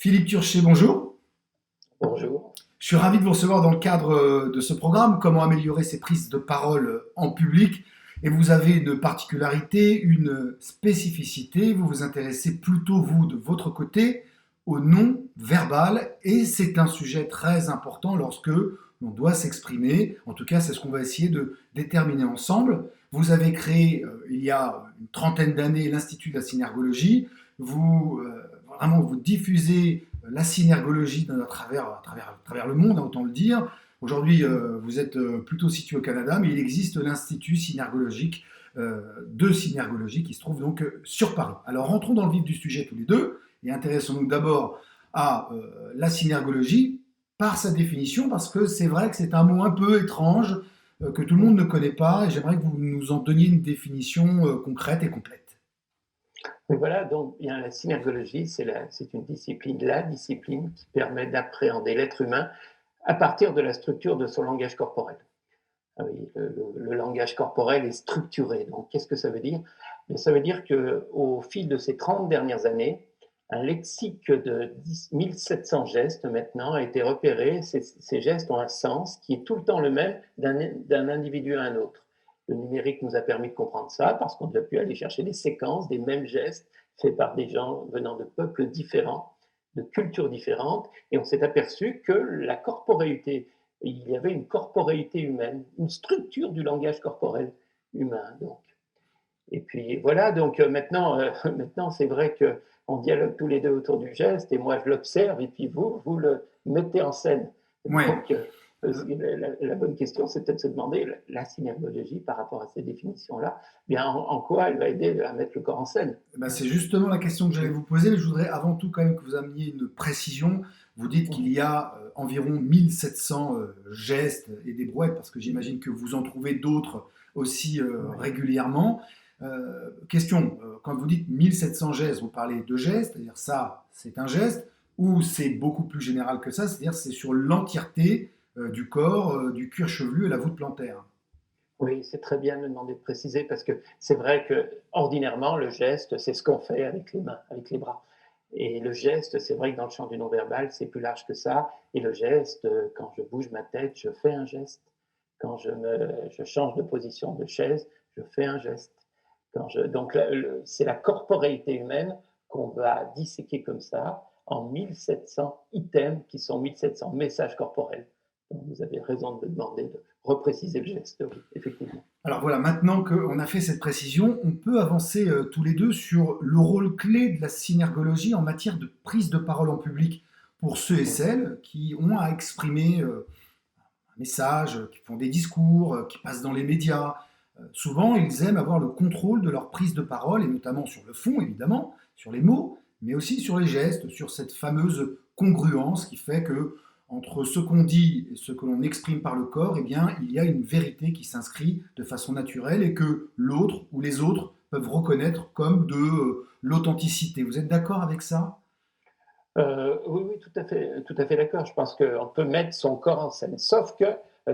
Philippe Turchet, bonjour. Bonjour. Je suis ravi de vous recevoir dans le cadre de ce programme, comment améliorer ses prises de parole en public. Et vous avez une particularité, une spécificité. Vous vous intéressez plutôt, vous, de votre côté, au non-verbal. Et c'est un sujet très important lorsque l'on doit s'exprimer. En tout cas, c'est ce qu'on va essayer de déterminer ensemble. Vous avez créé, il y a une trentaine d'années, l'Institut de la synergologie. Vraiment, vous diffusez la synergologie à travers le monde, hein, autant le dire. Aujourd'hui, vous êtes plutôt situé au Canada, mais il existe l'Institut synergologique de synergologie qui se trouve donc sur Paris. Alors rentrons dans le vif du sujet tous les deux et intéressons-nous d'abord à la synergologie par sa définition, parce que c'est vrai que c'est un mot un peu étrange que tout le monde ne connaît pas et j'aimerais que vous nous en donniez une définition concrète et complète. Mais voilà, donc bien, la synergologie, c'est une discipline, la discipline qui permet d'appréhender l'être humain à partir de la structure de son langage corporel. Ah oui, le langage corporel est structuré. Donc, qu'est-ce que ça veut dire? Ça veut dire qu'au fil de ces 30 dernières années, un lexique de 1700 gestes maintenant a été repéré. Ces gestes ont un sens qui est tout le temps le même d'un individu à un autre. Le numérique nous a permis de comprendre ça parce qu'on a pu aller chercher des séquences des mêmes gestes faits par des gens venant de peuples différents, de cultures différentes, et on s'est aperçu que la corporéité, il y avait une corporéité humaine, une structure du langage corporel humain. Donc. Et puis voilà, donc maintenant c'est vrai qu'on dialogue tous les deux autour du geste, et moi je l'observe, et puis vous le mettez en scène. Ouais. Donc la bonne question, c'est peut-être de se demander, la synergologie par rapport à ces définitions-là, bien en quoi elle va aider à mettre le corps en scène. Ben, c'est justement la question que j'allais vous poser, mais je voudrais avant tout quand même que vous ameniez une précision. Vous dites qu'il y a environ 1700 gestes et des brouettes, parce que j'imagine que vous en trouvez d'autres aussi Oui. régulièrement. Question, quand vous dites 1700 gestes, vous parlez de gestes, c'est-à-dire ça, c'est un geste, ou c'est beaucoup plus général que ça, c'est-à-dire c'est sur l'entièreté du corps, du cuir chevelu et la voûte plantaire. Oui, c'est très bien de me demander de préciser parce que c'est vrai que ordinairement le geste, c'est ce qu'on fait avec les mains, avec les bras. Et le geste, c'est vrai que dans le champ du non-verbal, c'est plus large que ça. Et le geste, quand je bouge ma tête, je fais un geste. Quand je change de position de chaise, je fais un geste. Donc c'est la corporéité humaine qu'on va disséquer comme ça en 1700 items qui sont 1700 messages corporels. Donc vous avez raison de me demander de repréciser le geste, oui, effectivement. Alors voilà, maintenant qu'on a fait cette précision, on peut avancer tous les deux sur le rôle clé de la synergologie en matière de prise de parole en public pour ceux et celles qui ont à exprimer un message, qui font des discours, qui passent dans les médias. Souvent, ils aiment avoir le contrôle de leur prise de parole, et notamment sur le fond, évidemment, sur les mots, mais aussi sur les gestes, sur cette fameuse congruence qui fait que entre ce qu'on dit et ce que l'on exprime par le corps, eh bien, il y a une vérité qui s'inscrit de façon naturelle et que l'autre ou les autres peuvent reconnaître comme de l'authenticité. Vous êtes d'accord avec ça? Oui, oui, tout à fait d'accord. Je pense qu'on peut mettre son corps en scène. Sauf que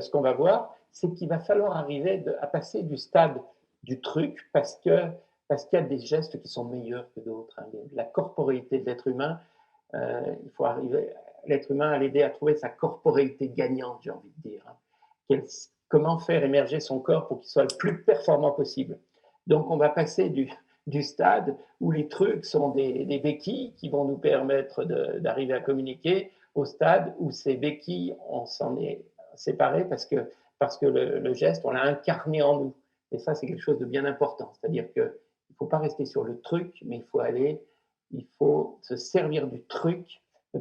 ce qu'on va voir, c'est qu'il va falloir arriver à passer du stade du truc parce qu'il y a des gestes qui sont meilleurs que d'autres. Hein. La corporéité de l'être humain, il faut arriver, l'être humain, à l'aider à trouver sa corporéité gagnante, j'ai envie de dire. Hein. Comment faire émerger son corps pour qu'il soit le plus performant possible. Donc, on va passer du stade où les trucs sont des béquilles qui vont nous permettre d'arriver à communiquer, au stade où ces béquilles, on s'en est séparé parce que le geste, on l'a incarné en nous. Et ça, c'est quelque chose de bien important. C'est-à-dire qu'il ne faut pas rester sur le truc, mais il faut se servir du truc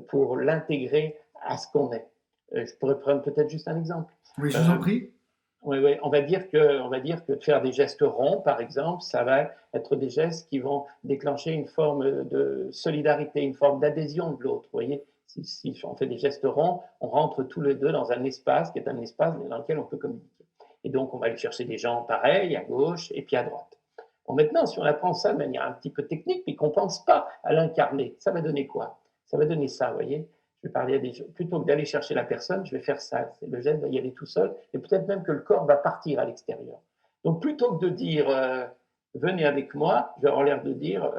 pour l'intégrer à ce qu'on est. Je pourrais prendre peut-être juste un exemple. Oui, je vous en Euh, prie. oui, oui. On va dire que de faire des gestes ronds, par exemple, ça va être des gestes qui vont déclencher une forme de solidarité, une forme d'adhésion de l'autre. Vous voyez, si on fait des gestes ronds, on rentre tous les deux dans un espace qui est un espace dans lequel on peut communiquer. Et donc, on va aller chercher des gens pareils, à gauche et puis à droite. Bon, maintenant, si on apprend ça de manière un petit peu technique, mais qu'on ne pense pas à l'incarner, ça va donner quoi? Ça va donner ça, vous voyez? Je vais parler à des gens. Plutôt que d'aller chercher la personne, je vais faire ça. Le geste va y aller tout seul, et peut-être même que le corps va partir à l'extérieur. Donc, plutôt que de dire venez avec moi, je vais avoir l'air de dire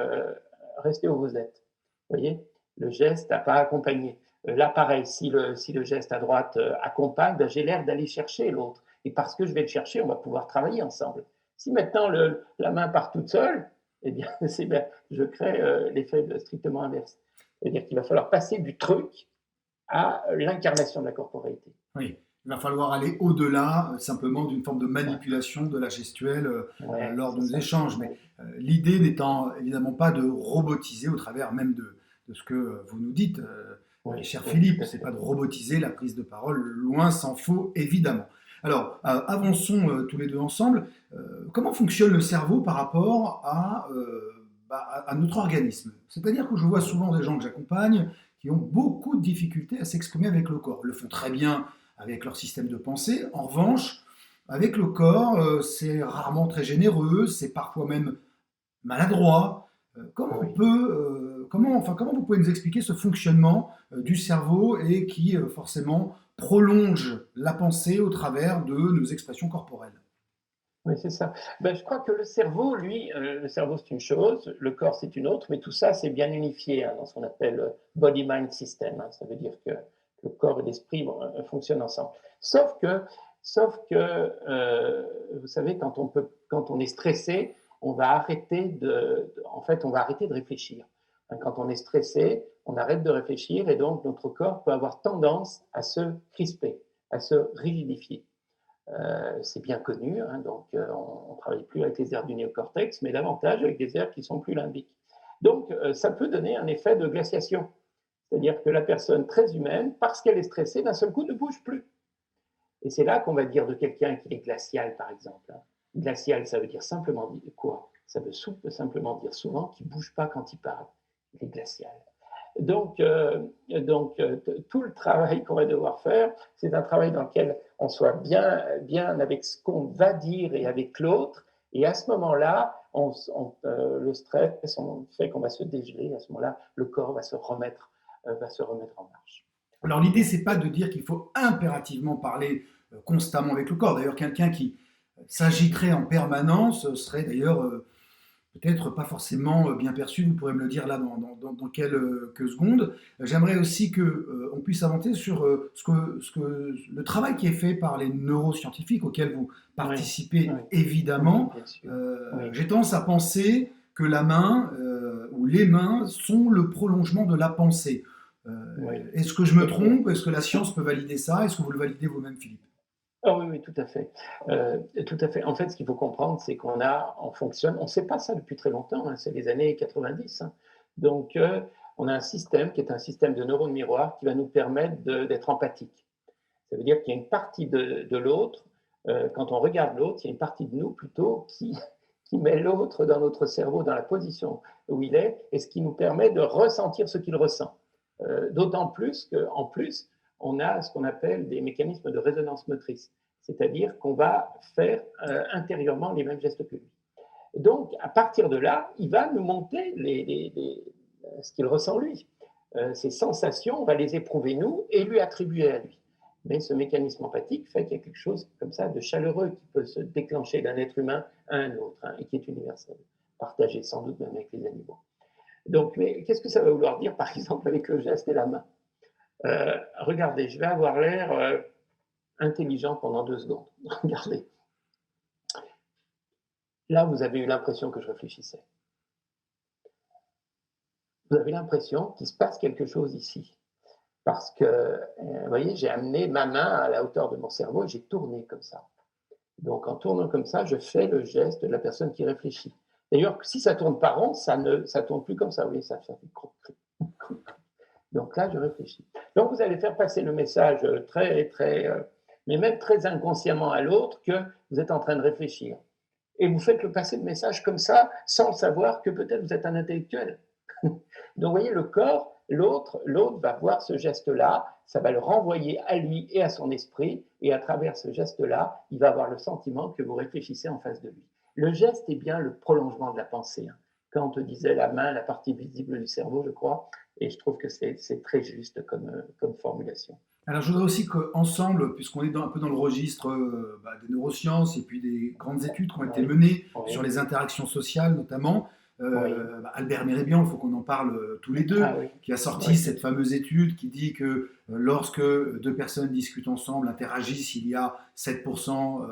restez où vous êtes. Vous voyez? Le geste n'a pas accompagné. Là, pareil, si le geste à droite accompagne, ben, j'ai l'air d'aller chercher l'autre. Et parce que je vais le chercher, on va pouvoir travailler ensemble. Si maintenant la main part toute seule, eh bien, je crée l'effet strictement inverse. C'est-à-dire qu'il va falloir passer du truc à l'incarnation de la corporalité. Oui, il va falloir aller au-delà simplement d'une forme de Ouais, manipulation de la gestuelle ouais, lors de c'est nos ça. échanges. Mais l'idée n'étant évidemment pas de robotiser au travers même de ce que vous nous dites, Oui, cher oui, tout Philippe, à c'est fait. pas de robotiser la prise de parole, loin s'en faut évidemment. Alors, avançons tous les deux ensemble. Comment fonctionne le cerveau par rapport à notre organisme? C'est-à-dire que je vois souvent des gens que j'accompagne qui ont beaucoup de difficultés à s'exprimer avec le corps. Ils le font très bien avec leur système de pensée. En revanche, avec le corps, c'est rarement très généreux, c'est parfois même maladroit. Oui. Comment vous pouvez nous expliquer ce fonctionnement du cerveau et qui forcément prolonge la pensée au travers de nos expressions corporelles? Oui, c'est ça. Ben, je crois que le cerveau, lui, le cerveau c'est une chose, le corps c'est une autre, mais tout ça c'est bien unifié hein, dans ce qu'on appelle body-mind system. Hein. Ça veut dire que le corps et l'esprit fonctionnent ensemble. Sauf que vous savez, quand on est stressé, on va arrêter en fait, on va arrêter de réfléchir. Hein, quand on est stressé, on arrête de réfléchir et donc notre corps peut avoir tendance à se crisper, à se rigidifier. C'est bien connu, hein, donc on ne travaille plus avec les aires du néocortex, mais davantage avec des aires qui sont plus limbiques. Donc ça peut donner un effet de glaciation, c'est-à-dire que la personne très humaine, parce qu'elle est stressée, d'un seul coup ne bouge plus. Et c'est là qu'on va dire de quelqu'un qu'il est glacial, par exemple. Hein. Glacial, ça veut dire simplement dire quoi? Ça veut simplement dire souvent qu'il ne bouge pas quand il parle. Il est glacial. Donc, tout le travail qu'on va devoir faire, c'est un travail dans lequel on soit bien avec ce qu'on va dire et avec l'autre. Et à ce moment-là, le stress on fait qu'on va se dégeler. À ce moment-là, le corps va se remettre en marche. Alors l'idée, Donc, c'est pas de dire qu'il faut impérativement parler constamment avec le corps. D'ailleurs, quelqu'un qui s'agiterait en permanence serait d'ailleurs peut-être pas forcément bien perçu. Vous pourrez me le dire là dans quelques secondes. J'aimerais aussi que on puisse avancer sur le travail qui est fait par les neuroscientifiques auxquels vous oui, participez oui, oui, évidemment. bien sûr. Oui, J'ai tendance à penser que la main ou les mains sont le prolongement de la pensée. Euh, oui, Est-ce que je tout me à fait. trompe? Est-ce que la science peut valider ça? Est-ce que vous le validez vous-même, Philippe? Ah oui, oui, tout à fait. Tout à fait. En fait, ce qu'il faut comprendre, c'est on fonctionne, on ne sait pas ça depuis très longtemps, hein, c'est les années 90. Hein. Donc, on a un système qui est un système de neurones miroirs qui va nous permettre d'être empathique. Ça veut dire qu'il y a une partie de l'autre, quand on regarde l'autre, il y a une partie de nous plutôt qui met l'autre dans notre cerveau, dans la position où il est, et ce qui nous permet de ressentir ce qu'il ressent. D'autant plus qu'en plus, on a ce qu'on appelle des mécanismes de résonance motrice, c'est-à-dire qu'on va faire intérieurement les mêmes gestes que lui. Donc, à partir de là, il va nous monter ce qu'il ressent lui. Ces sensations, on va les éprouver nous et lui attribuer à lui. Mais ce mécanisme empathique fait qu'il y a quelque chose comme ça de chaleureux qui peut se déclencher d'un être humain à un autre hein, et qui est universel, partagé sans doute même avec les animaux. Donc, mais qu'est-ce que ça va vouloir dire, par exemple, avec le geste et la main? Regardez, je vais avoir l'air intelligent pendant 2 secondes. Regardez. Là, vous avez eu l'impression que je réfléchissais. Vous avez l'impression qu'il se passe quelque chose ici. Parce que, vous voyez, j'ai amené ma main à la hauteur de mon cerveau et j'ai tourné comme ça. Donc, en tournant comme ça, je fais le geste de la personne qui réfléchit. D'ailleurs, si ça tourne pas rond, ça tourne plus comme ça. Vous voyez, ça fait croc, croc. Donc là, je réfléchis. Donc, vous allez faire passer le message mais même très inconsciemment à l'autre que vous êtes en train de réfléchir. Et vous faites le passer le message comme ça, sans le savoir que peut-être vous êtes un intellectuel. Donc, vous voyez, le corps, l'autre va voir ce geste-là, ça va le renvoyer à lui et à son esprit, et à travers ce geste-là, il va avoir le sentiment que vous réfléchissez en face de lui. Le geste est bien le prolongement de la pensée. Hein. Quand on te disait la main, la partie visible du cerveau, je crois, et je trouve que c'est très juste comme formulation. Alors, je voudrais aussi qu'ensemble, puisqu'on est un peu dans le registre des neurosciences et puis des grandes études qui ont été Oui, menées sur oui, les interactions sociales notamment, Oui. Albert Méribien, il faut qu'on en parle tous les deux, Ah oui. qui a sorti Oui. cette fameuse étude qui dit que lorsque deux personnes discutent ensemble, interagissent, il y a 7%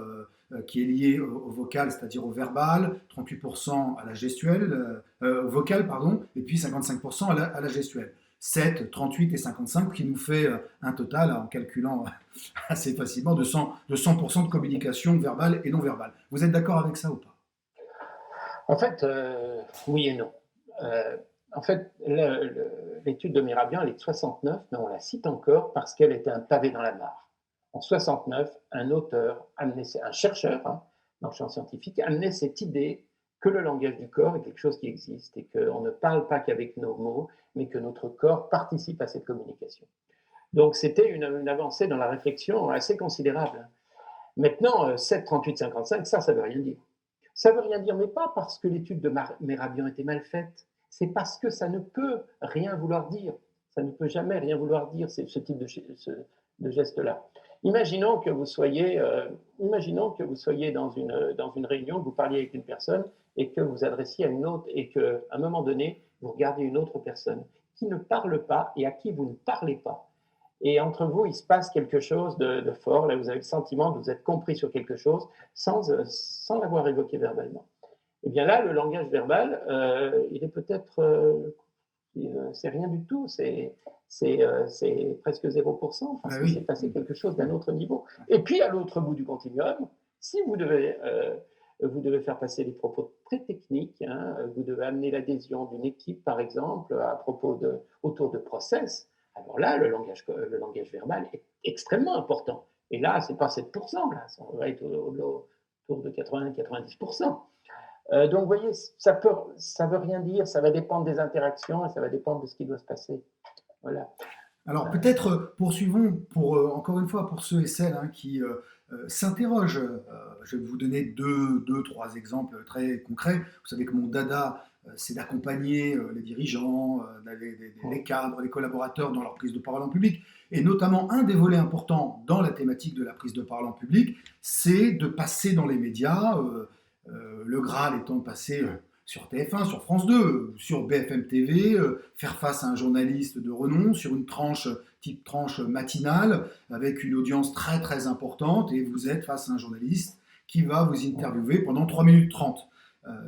qui est lié au vocal, c'est-à-dire au verbal, 38% à la gestuelle, au vocal, pardon, et puis 55% à la gestuelle. 7, 38 et 55, qui nous fait un total, en calculant assez facilement, de 100% de communication verbale et non verbale. Vous êtes d'accord avec ça ou pas? En fait, oui et non. Euh, En fait, l'étude de Mirabian, elle est de 69, mais on la cite encore parce qu'elle était un pavé dans la mare. En 69, un auteur, un chercheur dans le champ scientifique, amenait cette idée que le langage du corps est quelque chose qui existe et qu'on ne parle pas qu'avec nos mots, mais que notre corps participe à cette communication. Donc c'était une avancée dans la réflexion assez considérable. Maintenant, 7, 38, 55, ça ne veut rien dire. Ça ne veut rien dire, mais pas parce que l'étude de Merabian était mal faite, c'est parce que ça ne peut rien vouloir dire. Ça ne peut jamais rien vouloir dire, ce type de geste-là. Imaginons que vous soyez dans une réunion, que vous parliez avec une personne et que vous adressiez à une autre, et qu'à un moment donné, vous regardez une autre personne qui ne parle pas et à qui vous ne parlez pas. Et entre vous, il se passe quelque chose de fort. Là, vous avez le sentiment de vous être compris sur quelque chose sans l'avoir évoqué verbalement. Et bien là, le langage verbal, il est peut-être, c'est rien du tout, c'est presque 0%, parce Ben qu'il s'est oui. passé quelque chose d'un autre niveau. Et puis, à l'autre bout du continuum, si vous devez faire passer des propos très techniques, vous devez amener l'adhésion d'une équipe, par exemple, autour de process, alors là, le langage verbal est extrêmement important. Et là, ce n'est pas 7%, là, ça va être autour de 80-90%. Donc, vous voyez, ça veut rien dire, ça va dépendre des interactions et ça va dépendre de ce qui doit se passer. Voilà. Alors peut-être poursuivons pour encore une fois pour ceux et celles qui s'interrogent. Je vais vous donner deux, trois exemples très concrets. Vous savez que mon dada, c'est d'accompagner les dirigeants, les cadres, les collaborateurs dans leur prise de parole en public. Et notamment un des volets importants dans la thématique de la prise de parole en public, c'est de passer dans les médias. Le Graal étant de passer sur TF1, sur France 2, sur BFM TV, faire face à un journaliste de renom sur une type tranche matinale, avec une audience très très importante, et vous êtes face à un journaliste qui va vous interviewer pendant 3 minutes 30.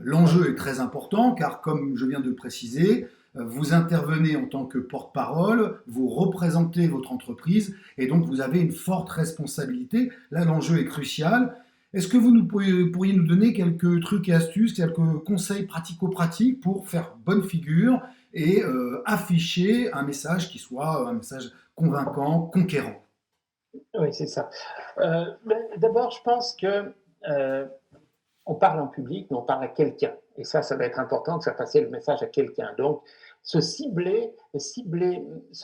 L'enjeu est très important, car comme je viens de le préciser, vous intervenez en tant que porte-parole, vous représentez votre entreprise, et donc vous avez une forte responsabilité. Là, l'enjeu est crucial. Est-ce que pourriez nous donner quelques trucs et astuces, quelques conseils pratico-pratiques pour faire bonne figure et afficher un message qui soit un message convaincant, conquérant? Oui, c'est ça. D'abord, je pense que on parle en public, mais on parle à quelqu'un. Et ça va être important de faire passer le message à quelqu'un. Donc, se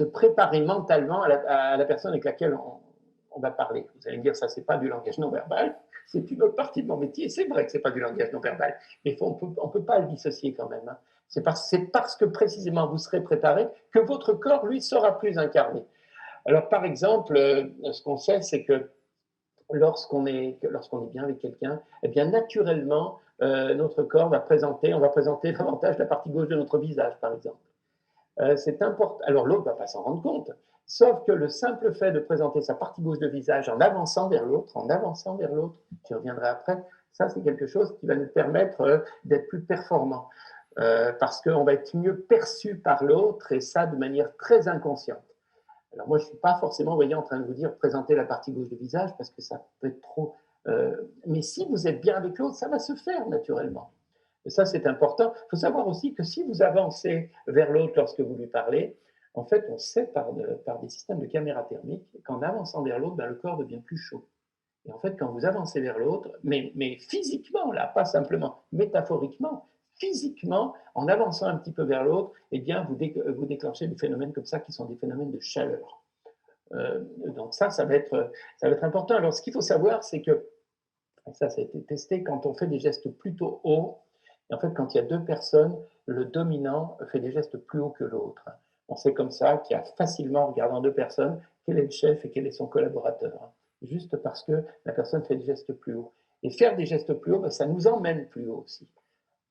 préparer mentalement à la personne avec laquelle on va parler. Vous allez me dire, ça, c'est pas du langage non verbal. C'est une autre partie de mon métier. C'est vrai que c'est pas du langage non verbal, mais on peut pas le dissocier quand même. C'est parce que précisément vous serez préparé que votre corps, lui, sera plus incarné. Alors, par exemple, ce qu'on sait, c'est que lorsqu'on est bien avec quelqu'un, eh bien naturellement, notre corps on va présenter davantage la partie gauche de notre visage, par exemple. C'est important. Alors l'autre ne va pas s'en rendre compte. Sauf que le simple fait de présenter sa partie gauche de visage en avançant vers l'autre, j'y reviendrai après, ça c'est quelque chose qui va nous permettre d'être plus performants. Parce qu'on va être mieux perçu par l'autre et ça de manière très inconsciente. Alors moi, je ne suis pas forcément, voyez, en train de vous dire présenter la partie gauche du visage parce que ça peut être trop. Mais si vous êtes bien avec l'autre, ça va se faire naturellement. Et ça, c'est important. Il faut savoir aussi que si vous avancez vers l'autre lorsque vous lui parlez, en fait, on sait par des systèmes de caméra thermique qu'en avançant vers l'autre, ben, le corps devient plus chaud. Et en fait, quand vous avancez vers l'autre, mais physiquement, là, pas simplement métaphoriquement, physiquement, en avançant un petit peu vers l'autre, eh bien, vous déclenchez des phénomènes comme ça qui sont des phénomènes de chaleur. Donc ça va être important. Alors, ce qu'il faut savoir, c'est que, ça a été testé, quand on fait des gestes plutôt hauts, et en fait, quand il y a deux personnes, le dominant fait des gestes plus hauts que l'autre. On sait comme ça qu'il y a facilement, en regardant deux personnes, quel est le chef et quel est son collaborateur. Juste parce que la personne fait des gestes plus hauts. Et faire des gestes plus hauts, ben, ça nous emmène plus haut aussi.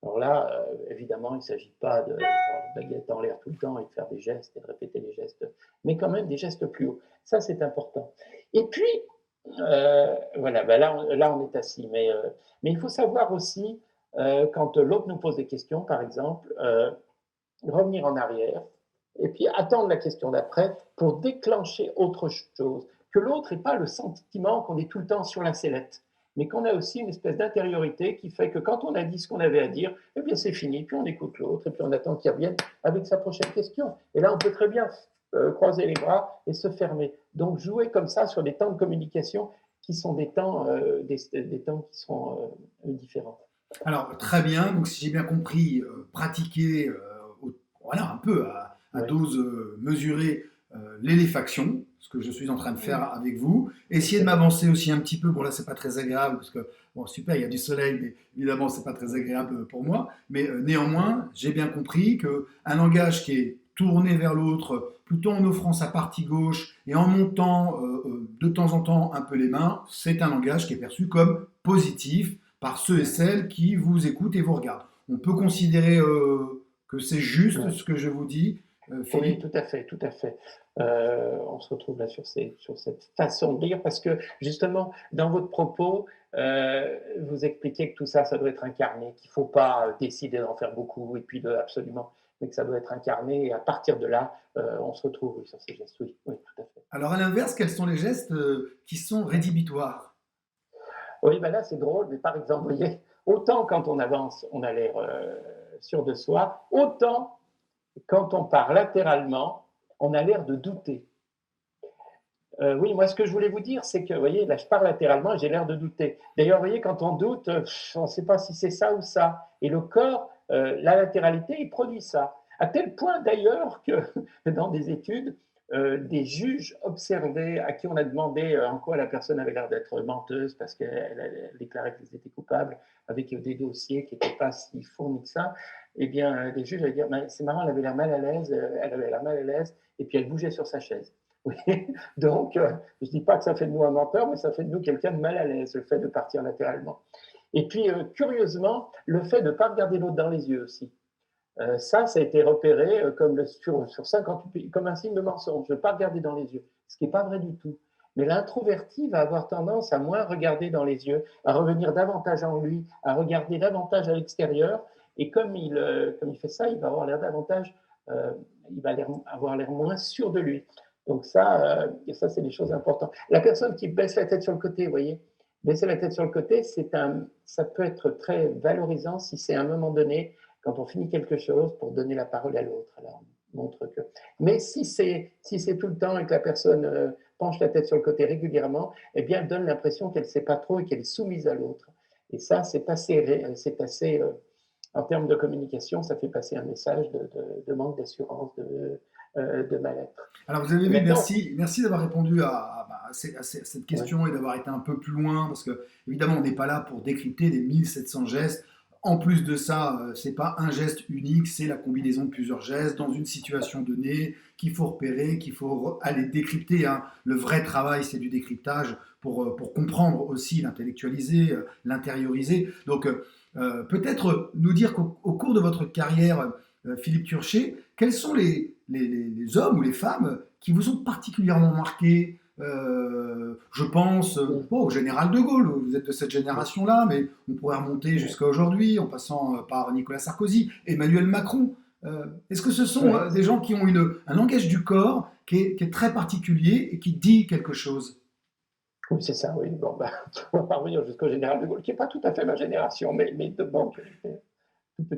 Alors là, évidemment, il ne s'agit pas de avoir une baguette en l'air tout le temps et de faire des gestes et de répéter les gestes, mais quand même des gestes plus hauts. Ça, c'est important. Et puis, voilà, ben là, on est assis. Mais il faut savoir aussi, quand l'autre nous pose des questions, par exemple, revenir en arrière et puis attendre la question d'après pour déclencher autre chose. Que l'autre n'ait pas le sentiment qu'on est tout le temps sur la sellette, mais qu'on a aussi une espèce d'intériorité qui fait que quand on a dit ce qu'on avait à dire, eh bien c'est fini, puis on écoute l'autre, et puis on attend qu'il revienne avec sa prochaine question. Et là, on peut très bien croiser les bras et se fermer. Donc jouer comme ça sur des temps de communication qui sont des temps, des temps qui seront différents. Alors, très bien. Donc, si j'ai bien compris, pratiquer voilà, un peu à Oui, dose mesurée l'éléfaction, ce que je suis en train de faire oui, avec vous. Essayer de excellent. m'avancer aussi un petit peu. Bon, là, c'est pas très agréable parce que, bon, super, il y a du soleil, mais évidemment, c'est pas très agréable pour moi. Mais néanmoins, j'ai bien compris qu'un langage qui est tourné vers l'autre, plutôt en offrant sa partie gauche et en montant de temps en temps un peu les mains, c'est un langage qui est perçu comme positif par ceux et celles qui vous écoutent et vous regardent. On peut considérer que c'est juste Ouais. ce que je vous dis, Oui, Philippe. tout à fait, tout à fait. On se retrouve là sur cette façon de lire parce que justement, dans votre propos, vous expliquez que tout ça, ça doit être incarné, qu'il ne faut pas décider d'en faire beaucoup et puis de absolument, mais que ça doit être incarné et à partir de là, on se retrouve oui, sur ces gestes. Oui, oui, tout à fait. Alors à l'inverse, quels sont les gestes qui sont rédhibitoires? Oui, ben là, c'est drôle, mais par exemple, vous voyez, autant quand on avance, on a l'air sûr de soi, autant quand on part latéralement, on a l'air de douter. Oui, moi, ce que je voulais vous dire, c'est que, vous voyez, là, je pars latéralement et j'ai l'air de douter. D'ailleurs, vous voyez, quand on doute, on ne sait pas si c'est ça ou ça. Et le corps, la latéralité, il produit ça. À tel point, d'ailleurs, que dans des études, des juges observés à qui on a demandé en quoi la personne avait l'air d'être menteuse parce qu'elle déclarait qu'elle était coupable avec des dossiers qui n'étaient pas si fournis que ça, eh bien, les juges allaient dire, c'est marrant, elle avait l'air mal à l'aise, elle avait l'air mal à l'aise, et puis elle bougeait sur sa chaise. Oui. Donc, je ne dis pas que ça fait de nous un menteur, mais ça fait de nous quelqu'un de mal à l'aise, le fait de partir latéralement. Et puis, curieusement, le fait de ne pas regarder l'autre dans les yeux aussi. Ça a été repéré sur 58 comme un signe de mensonge, de ne pas regarder dans les yeux, ce qui n'est pas vrai du tout. Mais l'introverti va avoir tendance à moins regarder dans les yeux, à revenir davantage en lui, à regarder davantage à l'extérieur. Et comme il fait ça, il va avoir l'air davantage, euh, il va avoir l'air moins sûr de lui. Donc ça c'est des choses importantes. La personne qui baisse la tête sur le côté, vous voyez, baisser la tête sur le côté, ça peut être très valorisant si c'est à un moment donné quand on finit quelque chose pour donner la parole à l'autre. Alors, on montre que. Mais si c'est tout le temps et que la personne penche la tête sur le côté régulièrement, eh bien, elle donne l'impression qu'elle ne sait pas trop et qu'elle est soumise à l'autre. Et ça, en termes de communication, ça fait passer un message de manque d'assurance, de mal-être. Alors vous avez Et vu, maintenant, merci d'avoir répondu à cette ouais, question et d'avoir été un peu plus loin, parce que évidemment on n'est pas là pour décrypter les 1700 gestes. En plus de ça, c'est pas un geste unique, c'est la combinaison de plusieurs gestes dans une situation donnée qu'il faut repérer, qu'il faut aller décrypter, hein. Le vrai travail, c'est du décryptage pour comprendre aussi, l'intellectualiser, l'intérioriser. Donc peut-être nous dire qu'au cours de votre carrière, Philippe Turchet, quels sont les hommes ou les femmes qui vous ont particulièrement marqué? Je pense bon, au général de Gaulle, vous êtes de cette génération-là, mais on pourrait remonter jusqu'à aujourd'hui en passant par Nicolas Sarkozy, Emmanuel Macron. Est-ce que ce sont ouais, des gens qui ont un langage du corps qui est très particulier et qui dit quelque chose? oui, c'est ça, oui. Bon, bah, on va parvenir jusqu'au général de Gaulle, qui n'est pas tout à fait ma génération, mais bon,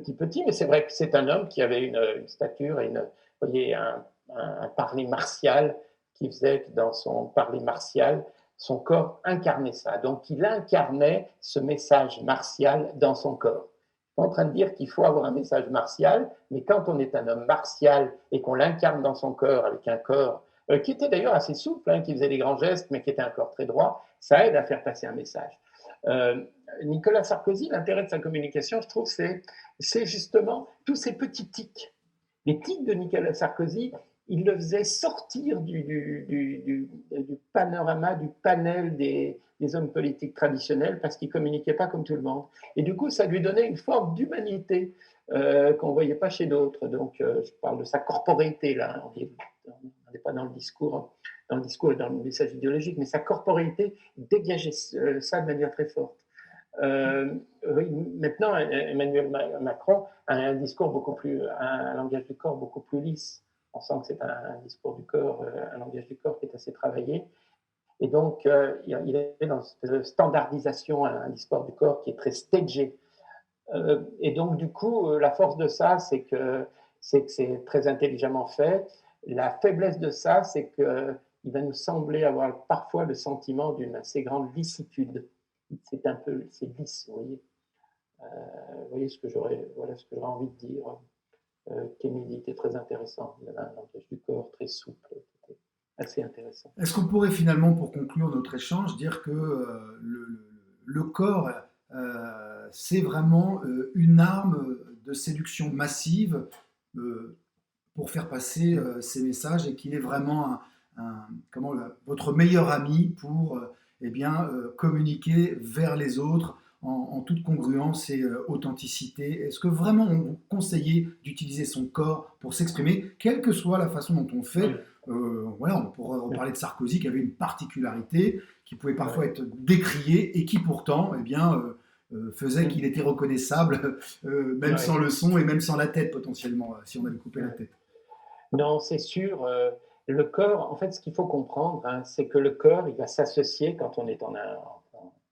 tout petit, mais c'est vrai que c'est un homme qui avait une stature et vous voyez, un parler martial qui faisait que dans son parler martial, son corps incarnait ça. Donc, il incarnait ce message martial dans son corps. Je suis pas en train de dire qu'il faut avoir un message martial, mais quand on est un homme martial et qu'on l'incarne dans son corps avec un corps qui était d'ailleurs assez souple, hein, qui faisait des grands gestes, mais qui était un corps très droit, ça aide à faire passer un message. Euh, Nicolas Sarkozy, l'intérêt de sa communication, je trouve, c'est justement tous ces petits tics. Les tics de Nicolas Sarkozy, il le faisait sortir du panorama, du panel des hommes politiques traditionnels parce qu'il ne communiquait pas comme tout le monde. Et du coup, ça lui donnait une forme d'humanité qu'on ne voyait pas chez d'autres. Donc, je parle de sa corporéité, là. On n'est pas dans le discours et dans le message idéologique, mais sa corporéité dégageait ça de manière très forte. Oui, maintenant, Emmanuel Macron a un discours un langage du corps beaucoup plus lisse. On sent que c'est un discours du corps, un langage du corps qui est assez travaillé. Et donc, il est dans cette standardisation, un discours du corps qui est très stagé. Et donc, du coup, la force de ça, c'est que c'est très intelligemment fait. La faiblesse de ça, c'est qu'il va nous sembler avoir parfois le sentiment d'une assez grande lissitude. C'est lisse, vous voyez voilà ce que j'aurais envie de dire. Kémidi était très intéressant. Il avait un langage du corps très souple, assez intéressant. Est-ce qu'on pourrait finalement, pour conclure notre échange, dire que le corps, c'est vraiment une arme de séduction massive pour faire passer ces messages et qu'il est vraiment votre meilleur ami pour communiquer vers les autres en toute congruence et authenticité? Est-ce que vraiment on vous conseillait d'utiliser son corps pour s'exprimer, quelle que soit la façon dont on le fait? On pourrait reparler de Sarkozy qui avait une particularité, qui pouvait parfois être décriée et qui pourtant faisait qu'il était reconnaissable, même sans le son et même sans la tête potentiellement, si on avait coupé la tête. Non, c'est sûr. Le corps, en fait, ce qu'il faut comprendre, c'est que le corps, il va s'associer quand on est en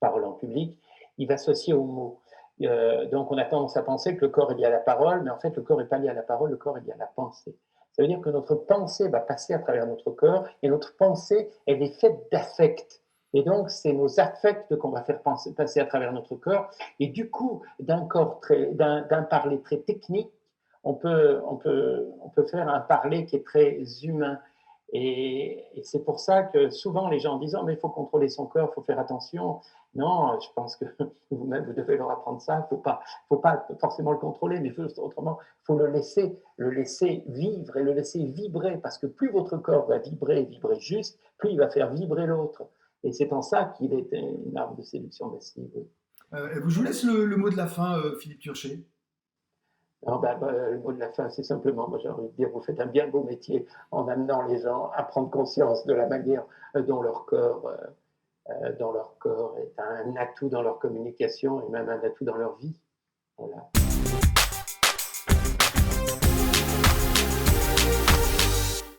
parole en public, il va s'associer aux mots. Donc, on a tendance à penser que le corps est lié à la parole, mais en fait, le corps n'est pas lié à la parole, le corps est lié à la pensée. Ça veut dire que notre pensée va passer à travers notre corps, et notre pensée, elle est faite d'affects. Et donc, c'est nos affects qu'on va faire passer à travers notre corps. Et du coup, d'un parler très technique, on peut faire un parler qui est très humain. Et c'est pour ça que souvent les gens disent « Oh, mais il faut contrôler son corps, il faut faire attention ». Non, je pense que vous-même, vous devez leur apprendre ça. Il ne faut pas forcément le contrôler, mais autrement, il faut le laisser vivre et le laisser vibrer, parce que plus votre corps va vibrer juste, plus il va faire vibrer l'autre. Et c'est en ça qu'il est une arme de séduction massive. Je vous laisse le mot de la fin, Philippe Turchet. Alors, le mot de la fin, c'est simplement, moi j'ai envie de dire, vous faites un bien beau métier en amenant les gens à prendre conscience de la manière dont leur corps est un atout dans leur communication et même un atout dans leur vie. Voilà.